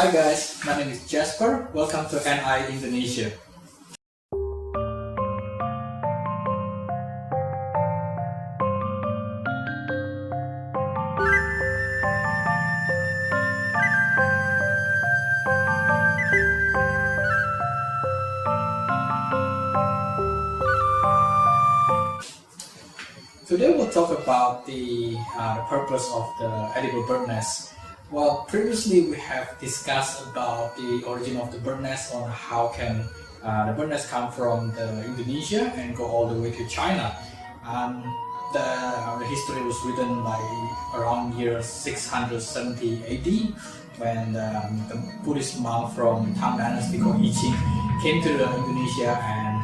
Hi guys, my name is Jasper. Welcome to NIIndonesia. Today we'll talk about the purpose of the edible bird nest. Well, previously we have discussed about the origin of the bird nest, on how can the bird nest come from Indonesia and go all the way to China. The history was written by around year 670 AD, when the Buddhist monk from Tang Dynasty called I Ching came to Indonesia and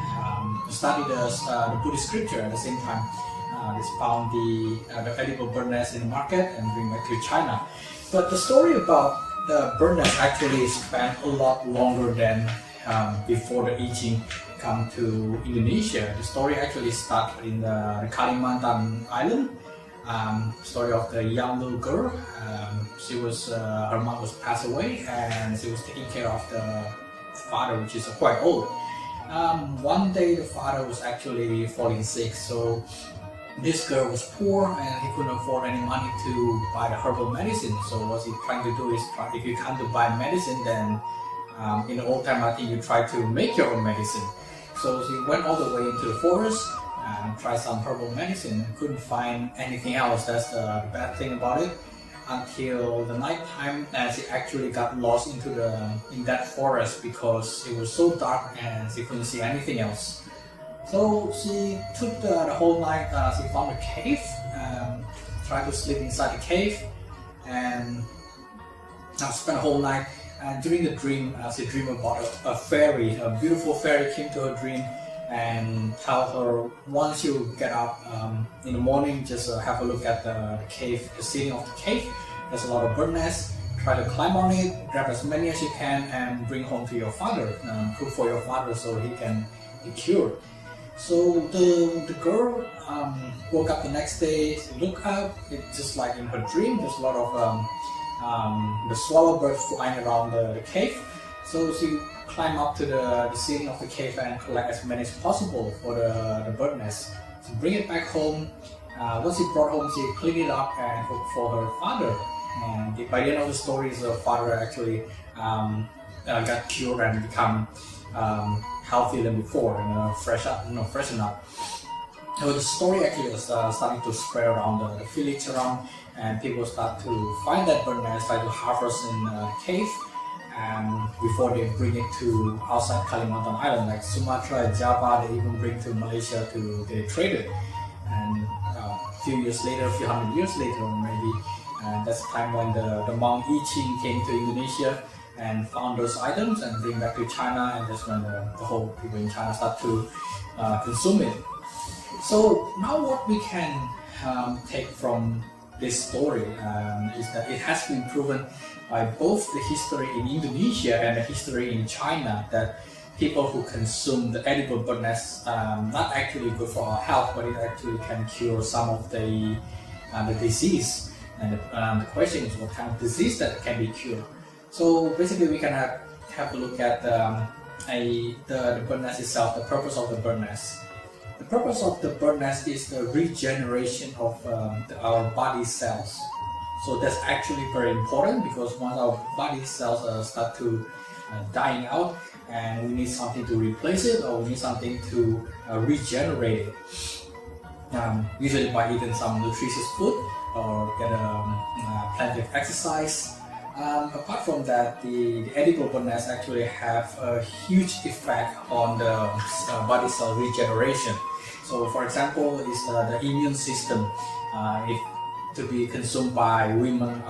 studied the Buddhist scripture. At the same time, they found the edible bird nest in the market and bring back to China. But the story about the bird nest actually spent a lot longer than before the I Ching come to Indonesia. The story actually started in the Kalimantan island. Story of the young little girl. She was her mom was passed away, and she was taking care of the father, which is quite old. One day the father was actually falling sick, so this girl was poor and he couldn't afford any money to buy the herbal medicine. So what he's trying to do is, if you can't buy medicine, then in the old time I think you try to make your own medicine. So she went all the way into the forest and tried some herbal medicine and couldn't find anything else. That's the bad thing about it. Until the night time, and she actually got lost in that forest because it was so dark and she couldn't see anything else. So she took the whole night. She found a cave, tried to sleep inside the cave, and spent the whole night. And during the dream, she dreamed about a fairy, a beautiful fairy came to her dream and told her, once you get up in the morning, just have a look at the cave, the ceiling of the cave. There's a lot of bird nests. Try to climb on it, grab as many as you can, and bring home to your father. Cook for your father so he can be cured. So the girl woke up the next day. She looked up. It's just like in her dream. There's a lot of the swallow birds flying around the cave. So she climbed up to the ceiling of the cave and collect as many as possible for the bird nest. So bring it back home. Once she brought home, she cleaned it up and cooked for her father. And by the end of the story, the father actually got cured and become healthier than before, and freshen up. So the story actually was starting to spread around the village around, and people start to find that bird nest, try to harvest in the cave, and before they bring it to outside Kalimantan Island, like Sumatra, Java, they even bring to Malaysia to get it traded. And a few years later, a few hundred years later, maybe, that's the time when the monk I Ching came to Indonesia and found those items and bring back to China, and that's when the whole people in China start to consume it. So now what we can take from this story is that it has been proven by both the history in Indonesia and the history in China that people who consume the edible bird nest not actually good for our health, but it actually can cure some of the disease. And the question is, what kind of disease that can be cured? So basically, we can have a look at the bird nest itself, the purpose of the bird nest. The purpose of the bird nest is the regeneration of our body cells. So that's actually very important, because once our body cells start to dying out, and we need something to replace it, or we need something to regenerate it. Usually by eating some nutritious food or get plenty of exercise. Apart from that, the edible bird nest actually have a huge effect on the body cell regeneration. So for example, is the immune system. If to be consumed by women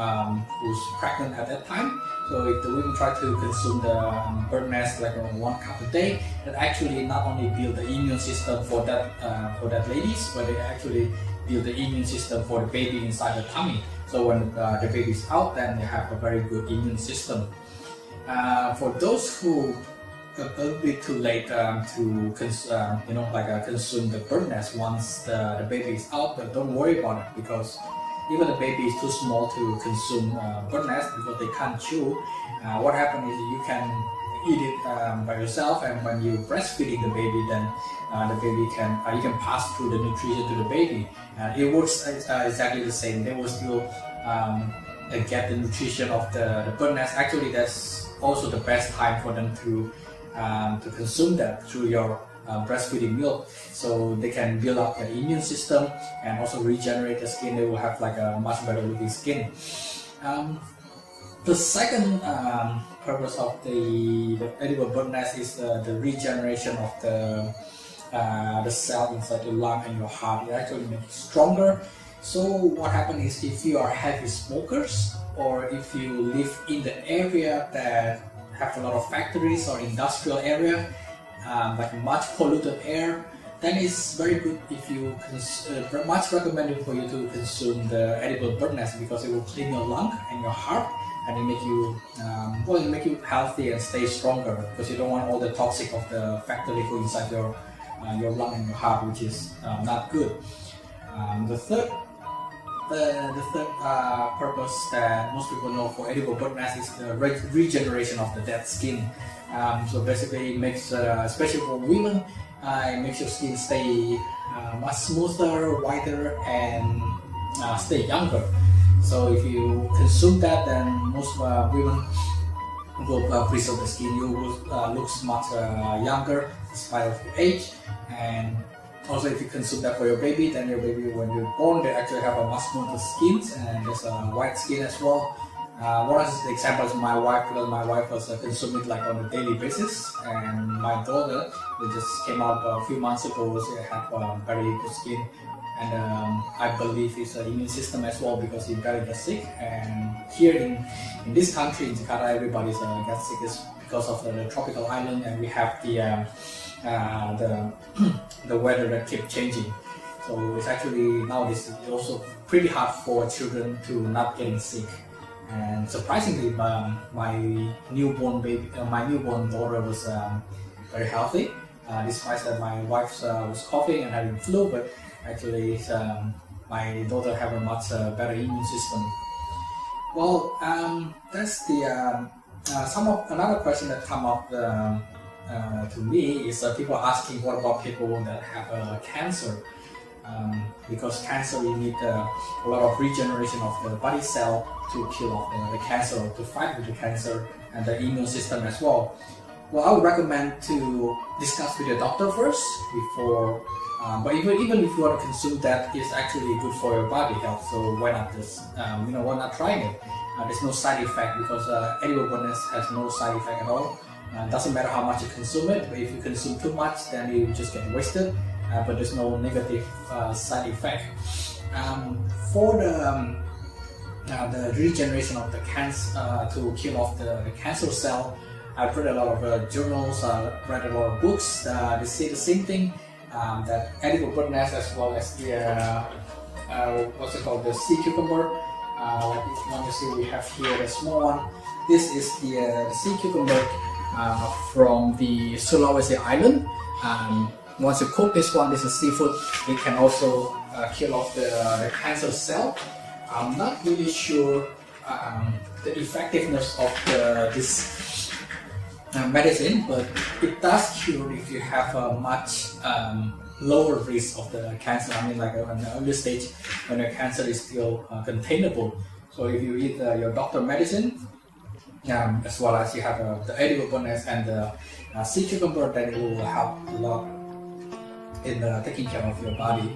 who's pregnant at that time. So if the women try to consume the bird nest like 1 cup a day, that actually not only build the immune system for that ladies, but it actually build the immune system for the baby inside the tummy. So when the baby is out, then they have a very good immune system. For those who a little bit too late to consume the bird nest once the baby is out, but don't worry about it, because even the baby is too small to consume Birdnest because they can't chew. What happens is you can eat it by yourself, and when you breastfeeding the baby, then the baby can you can pass through the nutrition to the baby. It works exactly the same. They will still get the nutrition of the Birdnest. Actually, that's also the best time for them to consume that through your breastfeeding milk, so they can build up the immune system and also regenerate the skin. They will have like a much better looking skin. The second purpose of the edible Birdnest is the regeneration of the cell inside your lung and your heart. It actually makes it stronger. So what happens is, if you are heavy smokers, or if you live in the area that have a lot of factories or industrial area, like much polluted air, then it's very good if you much recommended for you to consume the edible Birdnest, because it will clean your lung and your heart, and it make you it make you healthy and stay stronger, because you don't want all the toxic of the factory go inside your lung and your heart, which is not good. The third purpose that most people know for edible Birdnest is the regeneration of the dead skin. So basically, it makes, especially for women, it makes your skin stay much smoother, whiter, and stay younger. So if you consume that, then most women will preserve the skin. You will look much younger despite of your age. And also, if you consume that for your baby, then your baby, when you're born, they actually have a much smoother skin, and there's a white skin as well. One of the examples is my wife, because my wife was consuming it like on a daily basis, and my daughter, they just came out a few months ago, she had very good skin, and I believe it's an immune system as well, because you gotta get sick. And here in this country, in Jakarta, everybody's get sick is because of the tropical island, and we have the weather that keeps changing. So it's actually nowadays it's also pretty hard for children to not getting sick. And surprisingly, my newborn daughter was very healthy, despite that my wife was coughing and having flu. But actually, my daughter have a much better immune system. Well, that's the another question that come up to me is people asking, what about people that have cancer? Because cancer, you need a lot of regeneration of the body cell to kill off the cancer, or to fight with the cancer, and the immune system as well. Well, I would recommend to discuss with your doctor first before. But even if you want to consume that, it's actually good for your body health. So why not just why not trying it? There's no side effect, because edible Birdnest has no side effect at all. Doesn't matter how much you consume it, but if you consume too much, then you just get wasted. But there's no negative side effect. For the regeneration of the cancer, to kill off the cancer cell, I've read a lot of journals, read a lot of books. They say the same thing, that edible Birdnest, as well as the the sea cucumber. Like if you want to see, we have here the small one. This is the sea cucumber from the Sulawesi Island. Once you cook this one, this is seafood, it can also kill off the cancer cell. I'm not really sure the effectiveness of this medicine, but it does cure if you have a much lower risk of the cancer. I mean, like in the early stage when the cancer is still containable. So if you eat your doctor medicine, as well as you have the edible Birdnest and the sea cucumber, then it will help a lot in taking care of your body.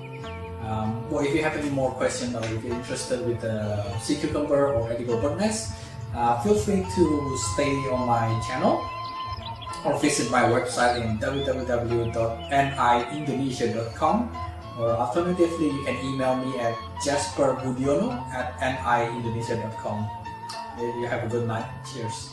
Well, if you have any more questions, or if you're interested with the sea cucumber or edible Birdnest, feel free to stay on my channel or visit my website in www.NIIndonesia.com, or alternatively you can email me at jasperbudiono@NIIndonesia.com. You have a good night. Cheers.